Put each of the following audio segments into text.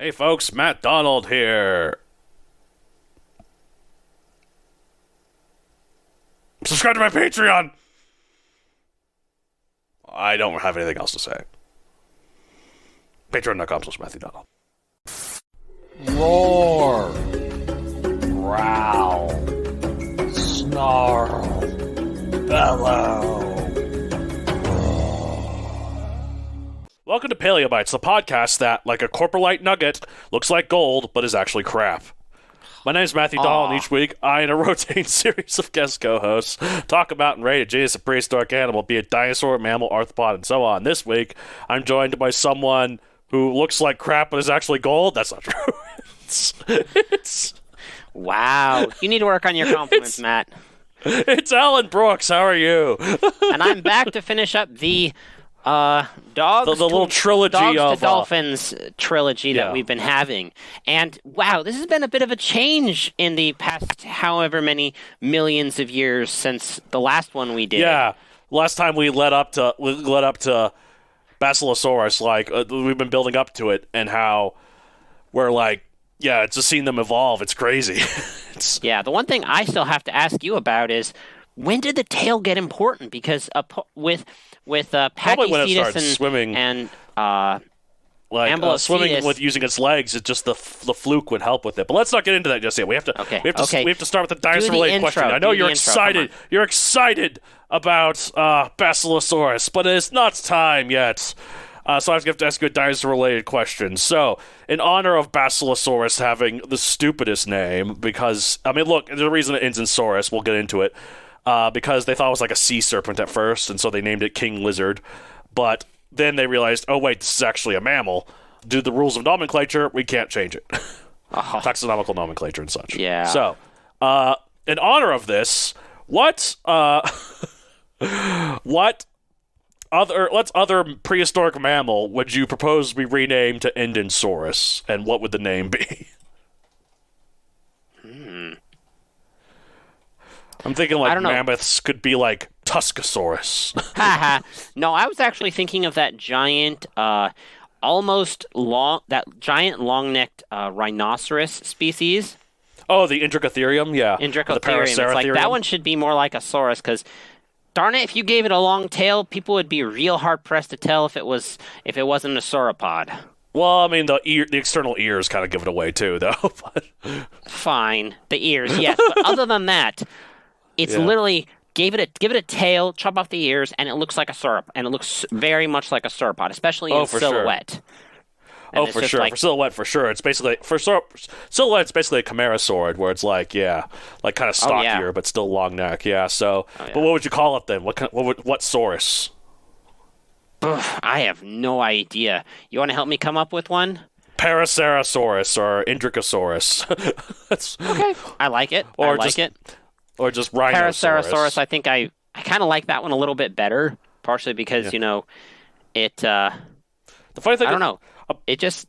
Hey folks, Matt Donald here. Subscribe to my Patreon. I don't have anything else to say. Patreon.com/Matthew Donald. Roar. Growl. Snarl. Bellow. Welcome to Paleobites, the podcast that, like a coprolite nugget, looks like gold, but is actually crap. My name is Matthew Donald, and each week I and a rotating series of guest co-hosts talk about and rate a genus of prehistoric animal, be it dinosaur, mammal, arthropod, and so on. This week, I'm joined by someone who looks like crap but is actually gold. That's not true. it's Wow. You need to work on your compliments, Matt. It's Alan Brooks. How are you? And I'm back to finish up the dogs the little trilogy dogs of to dolphins trilogy that we've been having. And wow, this has been a bit of a change in the past however many millions of years since the last one we did. Yeah. Last time we led up to Basilosaurus, like we've been building up to it, and how we're like, yeah, it's just seeing them evolve. It's crazy. Yeah, the one thing I still have to ask you about is, when did the tail get important? Because with probably when it started and swimming and swimming with using its legs, it just the fluke would help with it. But let's not get into that just yet. We have to we have to start with the dinosaur related question. I know you're excited. You're excited about Basilosaurus, but it's not time yet. So I have to ask you a dinosaur-related question. So, in honor of Basilosaurus having the stupidest name, because, I mean, look, there's a reason it ends in Saurus, we'll get into it, because they thought it was like a sea serpent at first, and so they named it King Lizard. But then they realized, oh, wait, this is actually a mammal. Due to the rules of nomenclature, we can't change it. Taxonomical nomenclature and such. Yeah. So, in honor of this, what other prehistoric mammal would you propose we rename to end in Saurus, and what would the name be? I'm thinking like mammoths could be like Tuscosaurus. No, I was actually thinking of that giant, long-necked rhinoceros species. Oh, the Fulgurotherium, yeah. Fulgurotherium. It's like that one should be more like a saurus, because darn it, if you gave it a long tail, people would be real hard pressed to tell if it wasn't a sauropod. Well, I mean, the external ears kind of give it away too, though. But fine, the ears, yes. But other than that, it's literally give it a tail, chop off the ears, and it looks like a sauropod, and it looks very much like a sauropod, especially in silhouette. Sure. For sure. For silhouette, for sure. It's basically silhouette. It's basically a chimerosaurid, where it's like kind of stockier, but still long neck. Yeah. So, but what would you call it then? What saurus? I have no idea. You want to help me come up with one? Parasaurolosaurus or Indricosaurus. Okay. I like it. Or just Rhinoceros. Parasaurolosaurus. I think I kind of like that one a little bit better, partially because it. The funny thing, I don't know. It just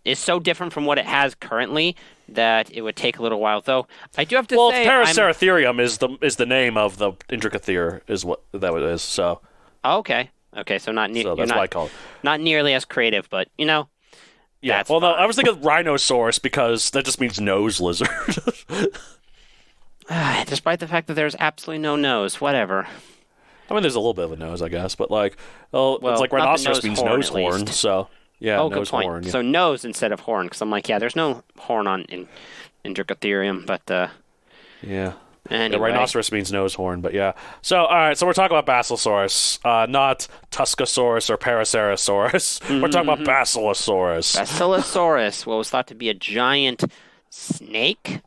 is so different from what it has currently that it would take a little while. Though I do have to say, Fulgurotherium is the name of the Indricothere, is what that is. So. Okay, so not so that's why I call it. Not nearly as creative, but Yeah. That's well, fine. no, I was thinking Rhinosaurus because that just means nose lizard. Despite the fact that there's absolutely no nose, whatever. I mean, there's a little bit of a nose, I guess, but it's like rhinoceros means nose horn, so. Yeah, good point. Horn, yeah. So nose instead of horn, because I'm like, there's no horn in Indricotherium, but yeah. Anyway. The rhinoceros means nose horn, but yeah. So, all right, so we're talking about Basilosaurus, not Tuscosaurus or Parasaurolosaurus. We're talking about Basilosaurus. Basilosaurus, what was thought to be a giant snake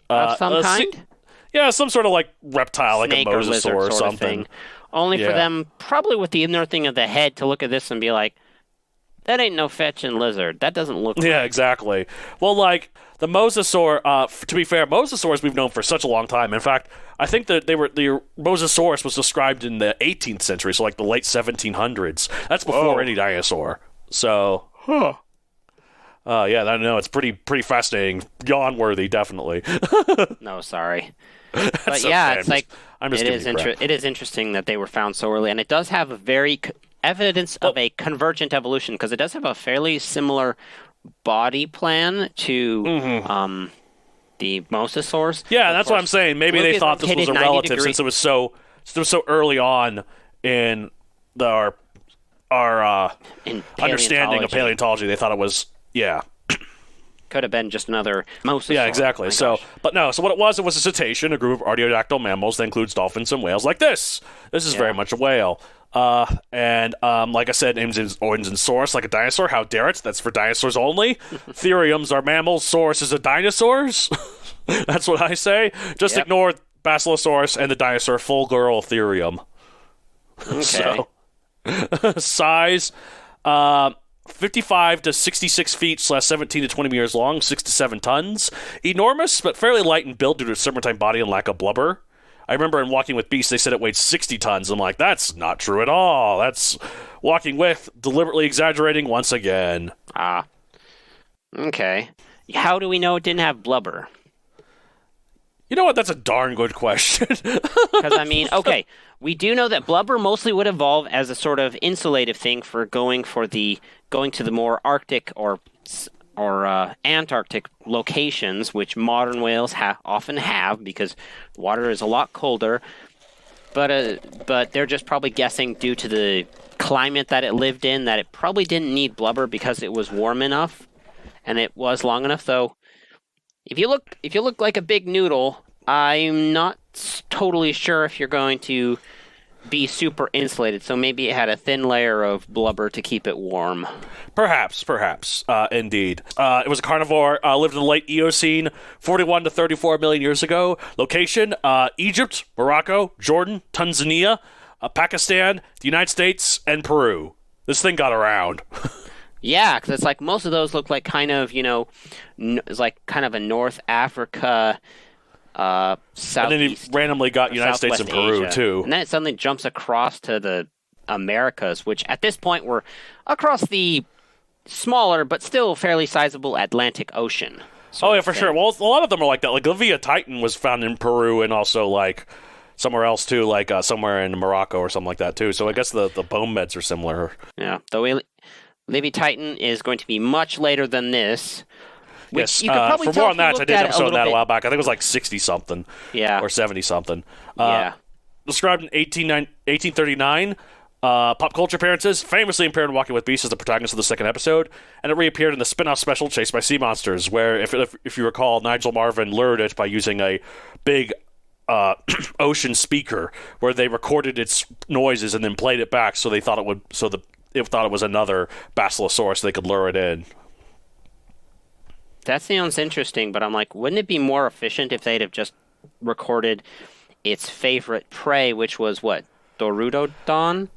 of some kind? Yeah, some sort of like reptile, snake like a mosasaur or something. Only for them, probably with the inner thing of the head, to look at this and be like, that ain't no fetching lizard. That doesn't look Yeah, right. exactly. Well, like, the mosasaur, to be fair, mosasaurs we've known for such a long time. In fact, I think that the Mosasaurus was described in the 18th century, so like the late 1700s. That's before any dinosaur. So, yeah, I know, it's pretty fascinating. Yawn-worthy, definitely. No, sorry. But yeah, okay. it's like, it is interesting that they were found so early, and it does have a very evidence of a convergent evolution, because it does have a fairly similar body plan to the mosasaurs. Yeah, that's what I'm saying. Maybe they thought this was a relative since it was so early on in our understanding of paleontology. They thought it was could have been just another mosasaur. Yeah, exactly. So what it was a cetacean, a group of artiodactyl mammals that includes dolphins and whales like this. This is very much a whale. And like I said, names in origins and saurus, like a dinosaur. How dare it? That's for dinosaurs only. Theriums are mammals. Saurus is a dinosaurs. That's what I say. Just ignore Basilosaurus and the dinosaur Fulgurotherium. Okay. So, size, 55 to 66 feet / 17 to 20 meters long, 6 to 7 tons. Enormous, but fairly light in build due to its serpentine body and lack of blubber. I remember in Walking with Beasts, they said it weighed 60 tons. I'm like, that's not true at all. That's Walking with, deliberately exaggerating once again. Okay. How do we know it didn't have blubber? You know what? That's a darn good question. Because, I mean, okay, we do know that blubber mostly would evolve as a sort of insulative thing for going to the more Arctic or Antarctic locations, which modern whales often have because water is a lot colder. But they're just probably guessing due to the climate that it lived in that it probably didn't need blubber because it was warm enough and it was long enough. Though, if you look like a big noodle, I'm not totally sure if you're going to be super insulated, so maybe it had a thin layer of blubber to keep it warm. Perhaps, indeed. It was a carnivore, lived in the Late Eocene, 41 to 34 million years ago. Location, Egypt, Morocco, Jordan, Tanzania, Pakistan, the United States, and Peru. This thing got around. Yeah, because it's like most of those look like kind of, it's like kind of a North Africa, Southeast. And then he randomly got United States and Peru, Asia. too. And then it suddenly jumps across to the Americas, which at this point were across the smaller but still fairly sizable Atlantic Ocean. Oh, yeah, for sure. Well, a lot of them are like that. Like, Leviathan was found in Peru and also, like, somewhere else, too, like somewhere in Morocco or something like that, too. So I guess the bone beds are similar. Yeah, though Leviathan is going to be much later than this. Yes, for more on that, I did an episode on that a while back. I think it was like 60-something. Yeah. Or 70-something. Yeah. Described in 1839, pop culture appearances, famously appeared in Walking with Beasts as the protagonist of the second episode, and it reappeared in the spin-off special Chased by Sea Monsters, where, if you recall, Nigel Marven lured it by using a big ocean speaker, where they recorded its noises and then played it back, so they thought it was another Basilosaurus, they could lure it in. That sounds interesting, but I'm like, wouldn't it be more efficient if they'd have just recorded its favorite prey, which was what? Dorudodon?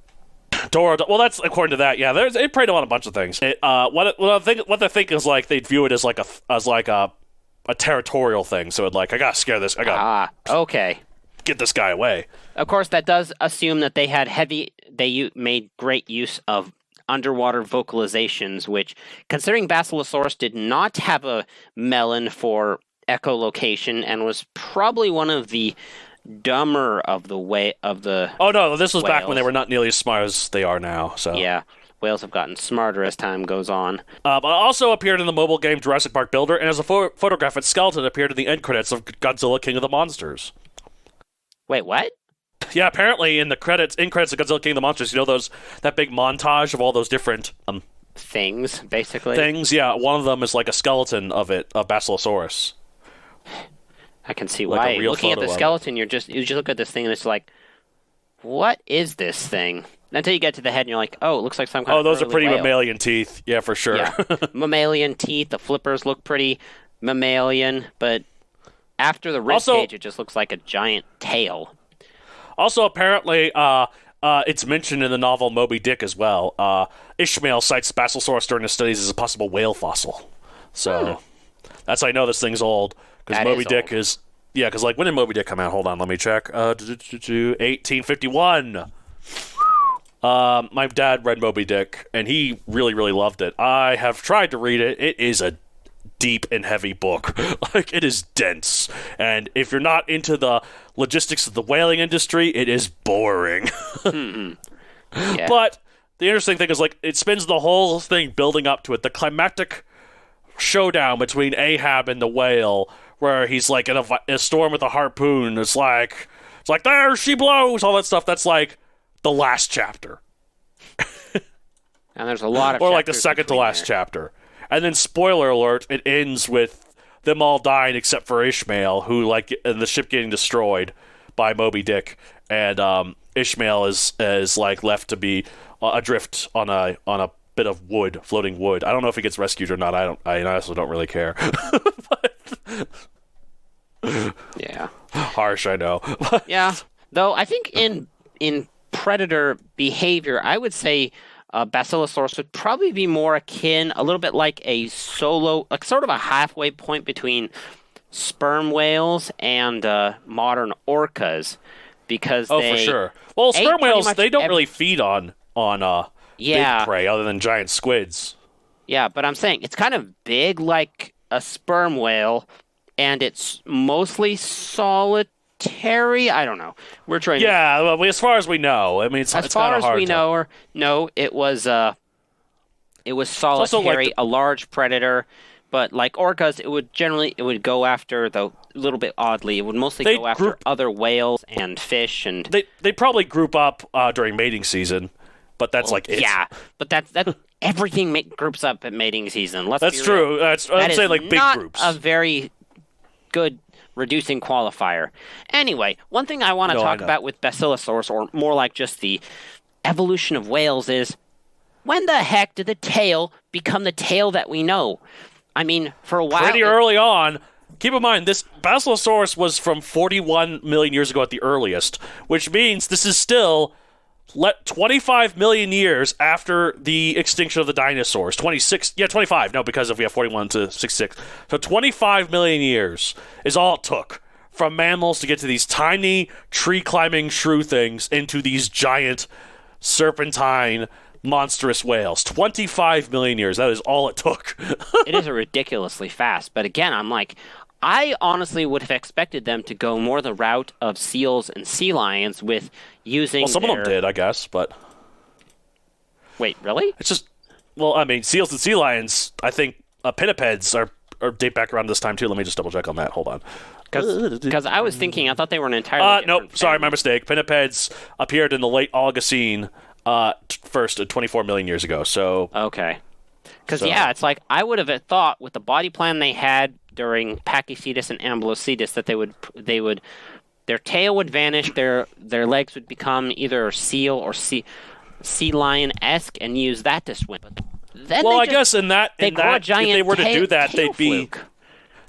Well, that's according to that. Yeah, it preyed on a bunch of things. What they think is like they'd view it as like a territorial thing. So I gotta scare this. Okay. Get this guy away. Of course, that does assume that they made great use of underwater vocalizations, which, considering Basilosaurus did not have a melon for echolocation and was probably one of the dumber of the Oh no, this was whales. Back when they were not nearly as smart as they are now. So yeah, whales have gotten smarter as time goes on. But also appeared in the mobile game Jurassic Park Builder, and as a photograph, its skeleton appeared in the end credits of Godzilla King of the Monsters. Wait, what? Yeah, apparently in credits of Godzilla King of the Monsters, that big montage of all those different things, basically. Things, yeah. One of them is like a skeleton of Basilosaurus. I can see why. Looking at the skeleton, you just look at this thing and it's like, what is this thing? Until you get to the head and you're like, oh, it looks like some kind of those are pretty whale. mammalian teeth. Yeah, for sure. Yeah. Mammalian teeth. The flippers look pretty mammalian, but after the rib cage, it just looks like a giant tail. Also, apparently, it's mentioned in the novel Moby Dick as well. Ishmael cites Basilosaurus during his studies as a possible whale fossil. So that's how I know this thing's old. Because Moby Dick is... Yeah, because when did Moby Dick come out? Hold on, let me check. 1851. My dad read Moby Dick, and he really, really loved it. I have tried to read it. It is a deep and heavy book. It is dense. And if you're not into the logistics of the whaling industry, it is boring. Yeah. But the interesting thing is, it spends the whole thing building up to it. The climactic showdown between Ahab and the whale, where he's like in a storm with a harpoon. It's like there she blows, all that stuff. That's like the last chapter. And there's a lot of or like the second to last chapter. And then, spoiler alert, it ends with them all dying except for Ishmael, who and the ship getting destroyed by Moby Dick, and Ishmael is like left to be adrift on a bit of wood, floating wood. I don't know if he gets rescued or not. I honestly don't really care. Yeah. Harsh, I know. Yeah. Though I think in predator behavior, I would say Basilosaurus would probably be more akin, a little bit like like sort of a halfway point between sperm whales and modern orcas, because for sure. Well, sperm whales, they don't really feed on big prey other than giant squids. Yeah, but I'm saying it's kind of big like a sperm whale, and it's mostly solitary. I don't know. We're trying. Yeah, well, as far as we know, I mean, it's as far as we know, it was solitary, a large predator. But like orcas, it would go after, though a little bit oddly, it would mostly go after other whales and fish, and they probably group up during mating season, but that's it. Yeah, but that everything groups up at mating season. That's true. I'd say like big groups. A very good reducing qualifier. Anyway, one thing I want to talk about with Basilosaurus, or more like just the evolution of whales, is when the heck did the tail become the tail that we know? I mean, for a while... Pretty early on. Keep in mind, this Basilosaurus was from 41 million years ago at the earliest, which means this is still 25 million years after the extinction of the dinosaurs. 25. No, because if we have 41 to 66. So 25 million years is all it took from mammals to get to these tiny tree-climbing shrew things into these giant serpentine monstrous whales. 25 million years. That is all it took. It is ridiculously fast. But again, I'm like, I honestly would have expected them to go more the route of seals and sea lions with using. Well, some of them did, I guess, but. Wait, really? It's just. Well, I mean, seals and sea lions, I think pinnipeds are date back around this time too. Let me just double check on that. Hold on. Because I was thinking, I thought they were an entirely different nope, sorry, my mistake. Pinnipeds appeared in the late Eocene. First 24 million years ago, so... Okay. Because, it's like, I would have thought with the body plan they had during Pachycetus and Ambulocetus that their tail would vanish, their legs would become either seal or sea lion-esque and use that to swim. But then I guess in that if they were to do that,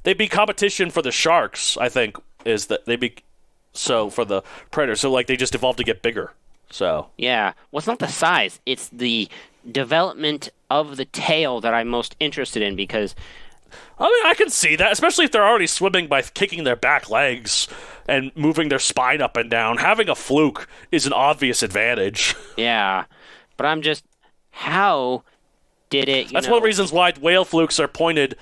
they'd be competition for the sharks, I think, is that for the predators. So, like, they just evolved to get bigger. So yeah, well, it's not the size; it's the development of the tail that I'm most interested in. Because I mean, I can see that, especially if they're already swimming by kicking their back legs and moving their spine up and down. Having a fluke is an obvious advantage. Yeah, but I'm just how did it? That's one of the reasons why whale flukes are pointed,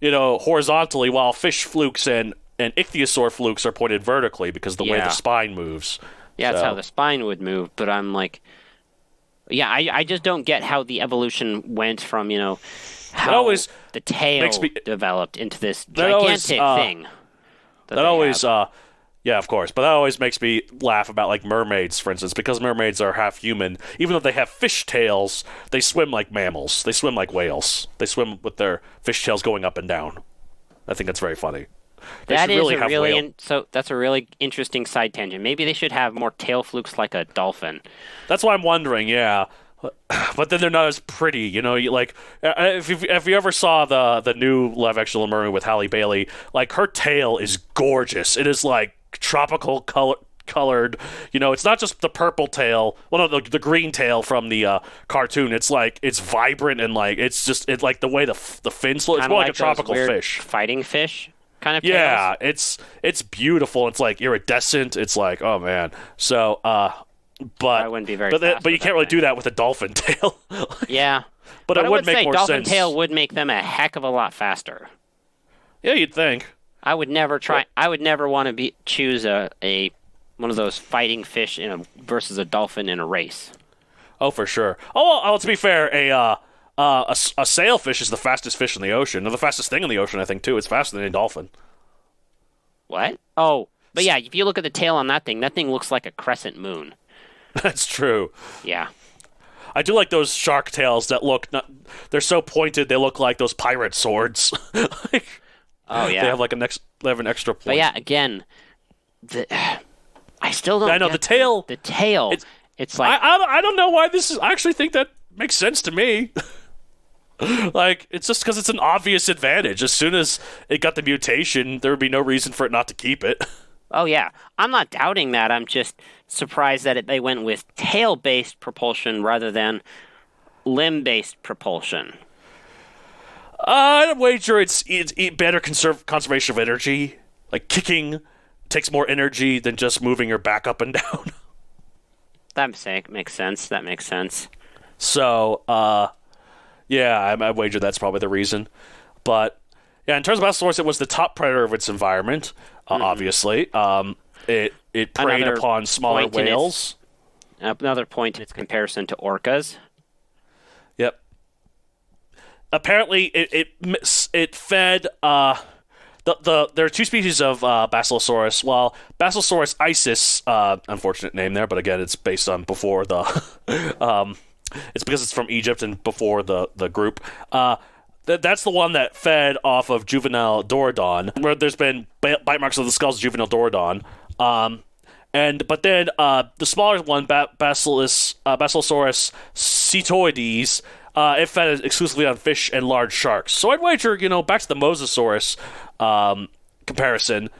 horizontally, while fish flukes and ichthyosaur flukes are pointed vertically because of the way the spine moves. Yeah, that's how the spine would move, but I'm like... Yeah, I just don't get how the evolution went from, how the tail developed into this gigantic thing. Yeah, of course, but that always makes me laugh about, like, mermaids, for instance, because mermaids are half human. Even though they have fish tails, they swim like mammals. They swim like whales. They swim with their fish tails going up and down. I think that's very funny. That's a really interesting side tangent. Maybe they should have more tail flukes like a dolphin. That's why I'm wondering, yeah. But then they're not as pretty, if you ever saw the new live-action Little Mermaid with Halle Bailey, like, her tail is gorgeous. It is, like, tropical colored, it's not just the purple tail, the green tail from the cartoon. It's like, it's vibrant and, like, it's like the way the fins look. It's more like a tropical fish. Fighting fish? Kind of yeah, it's beautiful. It's like iridescent. It's like, oh man. So, but I wouldn't be very. But you can't really do that with a dolphin tail. Yeah, but it would make more sense. Dolphin tail would make them a heck of a lot faster. Yeah, you'd think. I would never try. I would never want to choose a one of those fighting fish versus a dolphin in a race. Oh, for sure. Oh, well, to be fair, a sailfish is the fastest fish in the ocean, or the fastest thing in the ocean, I think, too. It's faster than a dolphin. What? Oh, but yeah, if you look at the tail on that thing looks like a crescent moon. That's true. Yeah. I do like those shark tails that they're so pointed, they look like those pirate swords. Oh, yeah. They have like they have an extra point. But yeah, again, I still don't. I know the tail. The tail. It's like I don't know why this is. I actually think that makes sense to me. Like, it's just because it's an obvious advantage. As soon as it got the mutation, there would be no reason for it not to keep it. Oh yeah, I'm not doubting that. I'm just surprised that they went with tail-based propulsion rather than limb-based propulsion. I'd wager it's better conservation of energy. Like, kicking takes more energy than just moving your back up and down. That makes sense. That makes sense. So, yeah, I wager that's probably the reason. But, yeah, in terms of Basilosaurus, it was the top predator of its environment, obviously. It preyed upon smaller whales. Another point in its comparison to orcas. Yep. Apparently, it fed... there are two species of Basilosaurus. Well, Basilosaurus isis, unfortunate name there, but again, it's based on before the... it's because it's from Egypt and before the group. That's the one that fed off of juvenile Dorodon, where there's been bite marks of the skulls of juvenile Dorodon. But then the smaller one, Basilosaurus cetoides, it fed exclusively on fish and large sharks. So I'd wager, back to the Mosasaurus comparison,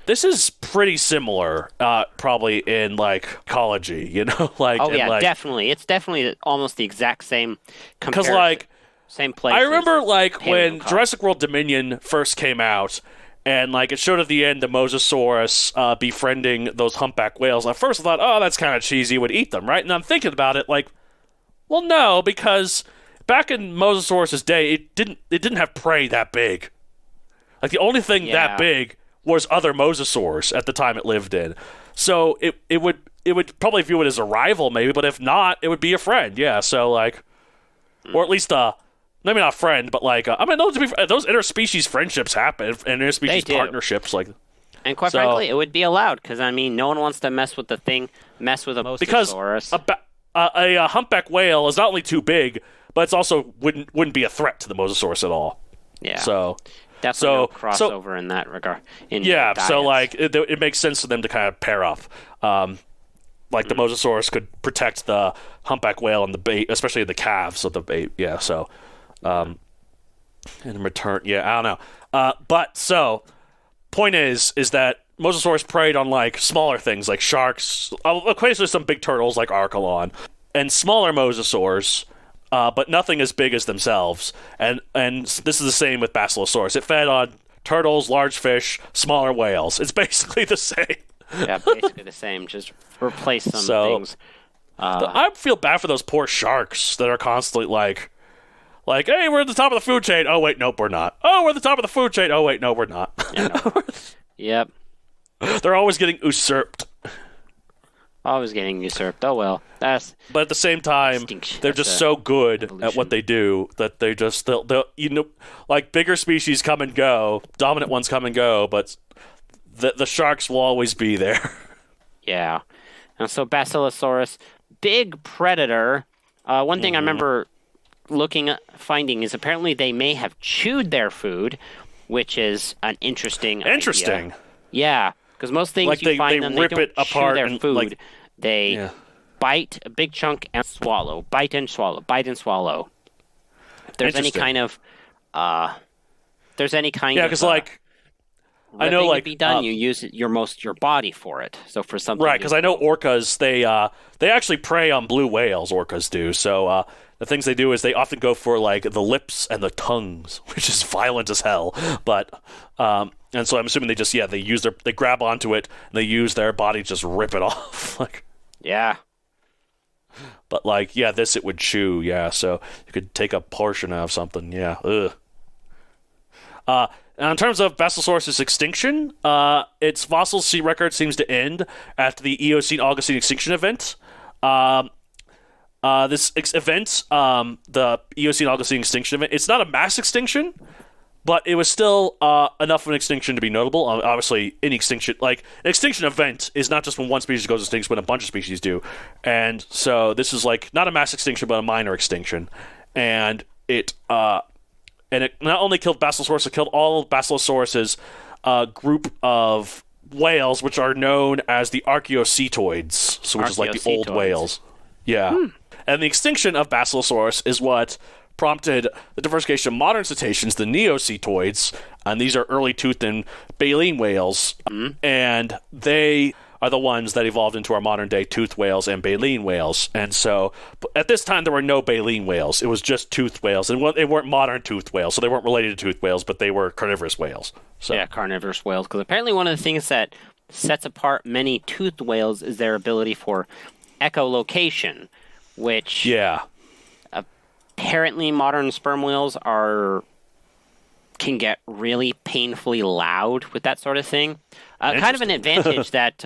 this is pretty similar, probably in ecology, definitely. It's definitely almost the exact same comparison. Because same place. I remember when Jurassic World Dominion first came out, and it showed at the end the Mosasaurus befriending those humpback whales. At first I thought, oh, that's kind of cheesy, would eat them, right? And I'm thinking about it, well, no, because back in Mosasaurus's day, it didn't have prey that big. The only thing that big was other mosasaurs at the time it lived in. So it would probably view it as a rival, maybe, but if not, it would be a friend. Yeah, so or at least maybe not a friend, but those interspecies friendships happen and interspecies partnerships And quite frankly, it would be allowed because no one wants to mess with a mosasaurus. Because a humpback whale is not only too big, but it's also wouldn't be a threat to the mosasaurus at all. Yeah. So. Definitely no crossover in that regard. It makes sense for them to kind of pair up. The Mosasaurus could protect the humpback whale and the bait, especially the calves of the bait. Yeah, so in return, I don't know. Point is that Mosasaurus preyed on smaller things like sharks, occasionally some big turtles like Archelon, and smaller mosasaurs. But nothing as big as themselves. And this is the same with Basilosaurus. It fed on turtles, large fish, smaller whales. It's basically the same. Yeah, basically the same. Just replace some things. I feel bad for those poor sharks that are constantly hey, we're at the top of the food chain. Oh, wait, nope, we're not. Oh, we're at the top of the food chain. Oh, wait, no, we're not. Yeah, no. Yep. They're always getting usurped. Always getting usurped. Oh well, but at the same time, they're just so good at what they do that they'll bigger species come and go, dominant ones come and go, but the sharks will always be there. Yeah, and so Basilosaurus, big predator. One thing I remember finding is apparently they may have chewed their food, which is an interesting idea. Yeah. Because most things you find them, they don't chew their food. They bite a big chunk and swallow. Bite and swallow. Bite and swallow. If there's any kind of... Yeah, because I know to be done, you use your body for it. So for something... Right, because I know orcas, they actually prey on blue whales, orcas do. So the things they do is they often go for the lips and the tongues, which is violent as hell. But... and so I'm assuming they grab onto it and they use their body to just rip it off. Yeah. But this it would chew, so you could take a portion out of something, ugh. Now in terms of Basilosaurus' extinction, its fossil record seems to end after the Eocene-Augustine extinction event. this event, the Eocene-Oligocene extinction event, it's not a mass extinction, but it was still enough of an extinction to be notable. Obviously, any extinction, like an extinction event, is not just when one species goes extinct, when a bunch of species do. And so this is like not a mass extinction, but a minor extinction. And it not only killed Basilosaurus, it killed all of Basilosaurus's group of whales, which are known as the archaeocetoids, so which is like the old whales. Yeah. And the extinction of Basilosaurus is what prompted the diversification of modern cetaceans, the neocetoids, and these are early toothed and baleen whales, and they are the ones that evolved into our modern-day toothed whales and baleen whales. And so, at this time, there were no baleen whales. It was just toothed whales, and they weren't modern toothed whales, so they weren't related to toothed whales, but they were carnivorous whales. So. Yeah, carnivorous whales, because apparently one of the things that sets apart many toothed whales is their ability for echolocation, which... Yeah. Apparently, modern sperm whales can get really painfully loud with that sort of thing. Kind of an advantage that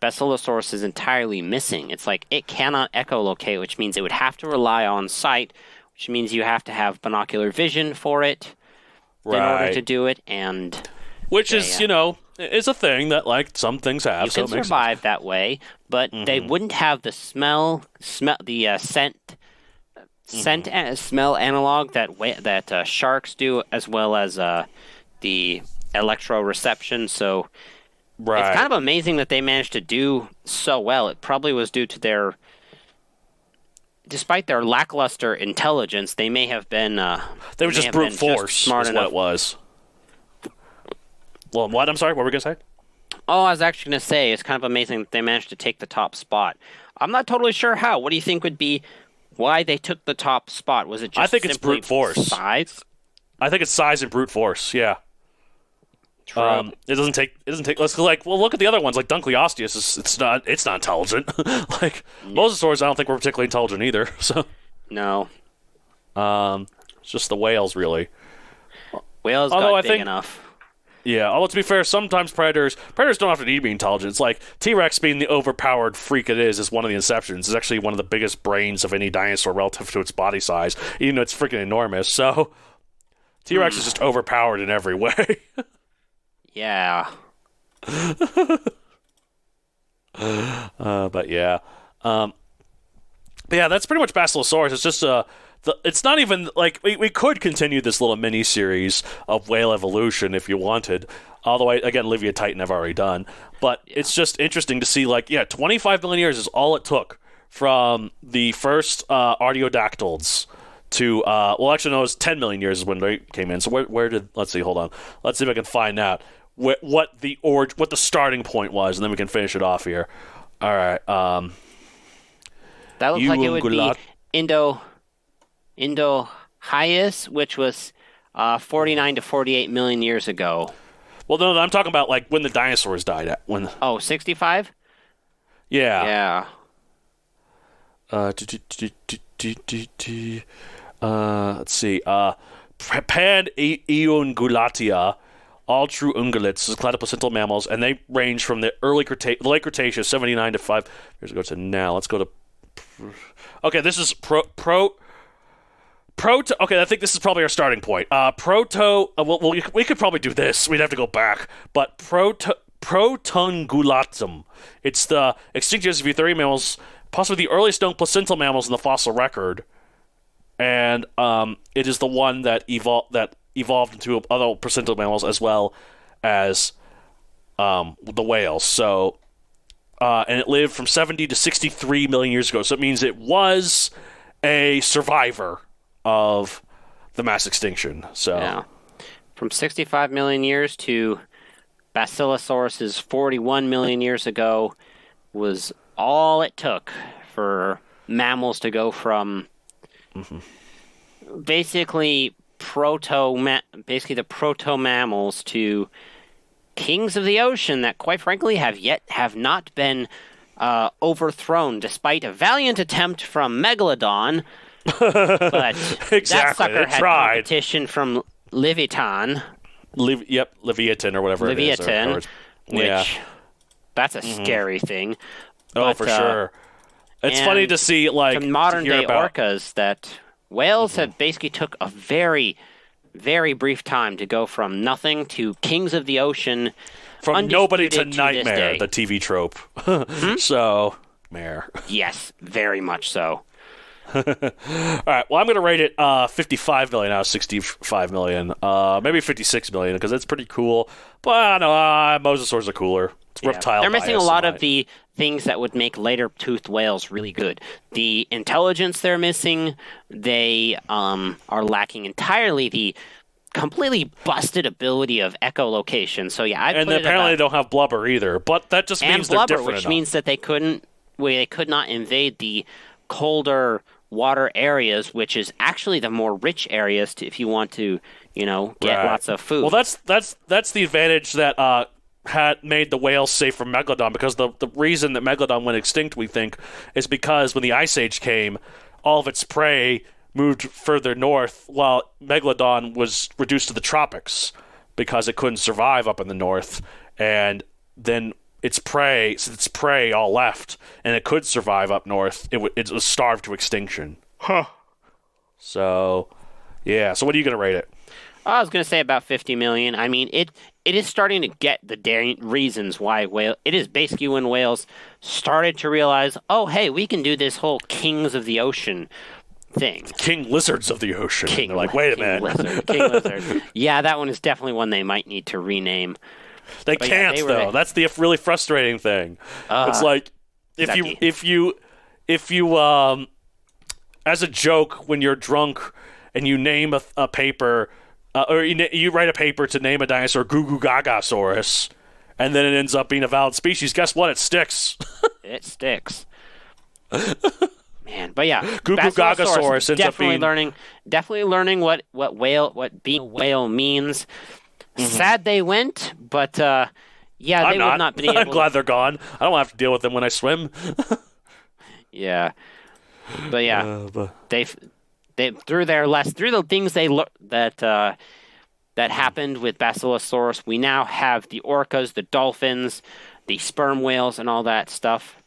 Basilosaurus is entirely missing. It's like it cannot echolocate, which means it would have to rely on sight, which means you have to have binocular vision for it in order to do it. And which is, is a thing that like some things have. You can survive that way, but they wouldn't have the scent. And smell analog that sharks do, as well as the electroreception. So it's kind of amazing that they managed to do so well. It probably was due to despite their lackluster intelligence, they may have been. They were just brute force. Smart enough. What it was. Well, what? I'm sorry. What were we gonna say? Oh, I was actually gonna say it's kind of amazing that they managed to take the top spot. I'm not totally sure how. What do you think would be? Why they took the top spot? Was it just I think it's brute force. Size? I think it's size and brute force. Yeah. True. It doesn't take. Let's look at the other ones. Like Dunkleosteus, it's not intelligent. Like Mosasaurs, I don't think we're particularly intelligent either. So. No. It's just the whales, really. Whales got big enough. Yeah, although to be fair, sometimes predators don't have to need to be intelligent. It's like T-Rex being the overpowered freak it is one of the inceptions. It's actually one of the biggest brains of any dinosaur relative to its body size, even though it's freaking enormous. So T-Rex is just overpowered in every way. Yeah. But yeah. But yeah, that's pretty much Basilosaurus. It's just it's not even like we could continue this little mini series of whale evolution if you wanted. Although again, Livia Titan I've already done, but it's just interesting to see 25 million years is all it took from the first artiodactyls to actually no, it was 10 million years is when they came in. So where did let's see if I can find out what the starting point was, and then we can finish it off here. All right. That looks like it would be Indo-Hyas, which was 49 to 48 million years ago. Well, no, I'm talking about when the dinosaurs died. 65? Yeah. Let's see. Pan-Eungulatia, all true ungulates, is cladoplacental mammals, and they range from the late Cretaceous, 79 to 5 years ago to now. Let's go to... Okay, this is okay, I think this is probably our starting point. We could probably do this. We'd have to go back. But Protungulatum. It's the extinct years of eutherium mammals, possibly the earliest known placental mammals in the fossil record. And it is the one that evolved into other placental mammals as well as the whales. So, and it lived from 70 to 63 million years ago. So it means it was a survivor of the mass extinction. So yeah. From 65 million years to Basilosaurus' 41 million years ago was all it took for mammals to go from basically the proto-mammals to kings of the ocean that, quite frankly, have not been overthrown, despite a valiant attempt from Megalodon. But exactly. That sucker had tried. Competition from Leviathan. Leviathan or whatever it is. Which, that's a scary thing. Oh, for sure. It's funny to see, like, to modern-day orcas that whales have basically took a very, very brief time to go from nothing to kings of the ocean. From nobody to nightmare, the TV trope. So, mare. Yes, very much so. All right, well, I'm going to rate it 55 million out of 65 million. Maybe 56 million, because it's pretty cool. But I don't know, mosasaurs are cooler. It's reptile. They're missing a lot of the things that would make later toothed whales really good. The intelligence they're missing, they are lacking entirely the completely busted ability of echolocation. So yeah, and apparently they don't have blubber either. But that just means blubber, they're different which enough. means that they could not invade the colder water areas, which is actually the more rich areas if you want to, get lots of food. Well, that's the advantage that had made the whales safe from Megalodon, because the reason that Megalodon went extinct, we think, is because when the Ice Age came, all of its prey moved further north, while Megalodon was reduced to the tropics because it couldn't survive up in the north, and then its prey all left, and it could survive up north. It was starved to extinction. Huh. So, yeah. So what are you going to rate it? I was going to say about 50 million. I mean, it is starting to get the reasons why it is basically when whales started to realize, oh, hey, we can do this whole kings of the ocean thing. King lizards of the ocean. They're like, wait a minute. King lizard. Yeah, that one is definitely one they might need to rename. They can't, though. That's the really frustrating thing. It's like, if you as a joke, when you're drunk and you name a paper, or you write a paper to name a dinosaur Goo Goo Gaga Saurus, and then it ends up being a valid species, guess what? It sticks. It sticks. Man, but yeah, Goo Goo Gaga Saurus ends up being definitely learning what being a whale means. Mm-hmm. Sad they went, but yeah, they would not be able. I'm glad they're gone. I don't have to deal with them when I swim. Yeah, but yeah, they through the things that happened with Basilosaurus, we now have the orcas, the dolphins, the sperm whales, and all that stuff.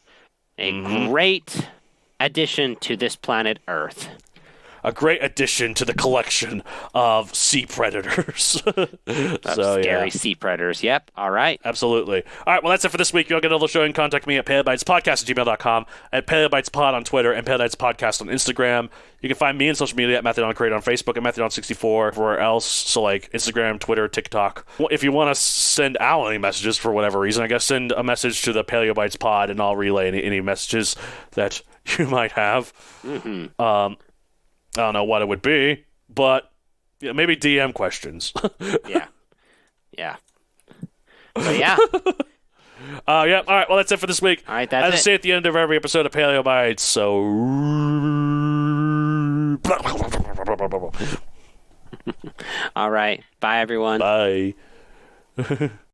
A great addition to this planet Earth. A great addition to the collection of sea predators. Scary sea predators. Yep. All right. Absolutely. All right. Well, that's it for this week. You'll get another show and contact me at paleobytespodcast@gmail.com, at paleobytespod on Twitter, and paleobytespodcast on Instagram. You can find me on social media at Methadon Creator on Facebook, and Methadon64 everywhere else. So, like Instagram, Twitter, TikTok. If you want to send Al any messages for whatever reason, I guess send a message to the Paleobytes Pod, and I'll relay any messages that you might have. Mm-hmm. I don't know what it would be, but maybe DM questions. Yeah. So yeah. Yeah. All right. Well, that's it for this week. All right. That's it. As I say at the end of every episode of Paleobytes. So. All right. Bye, everyone. Bye.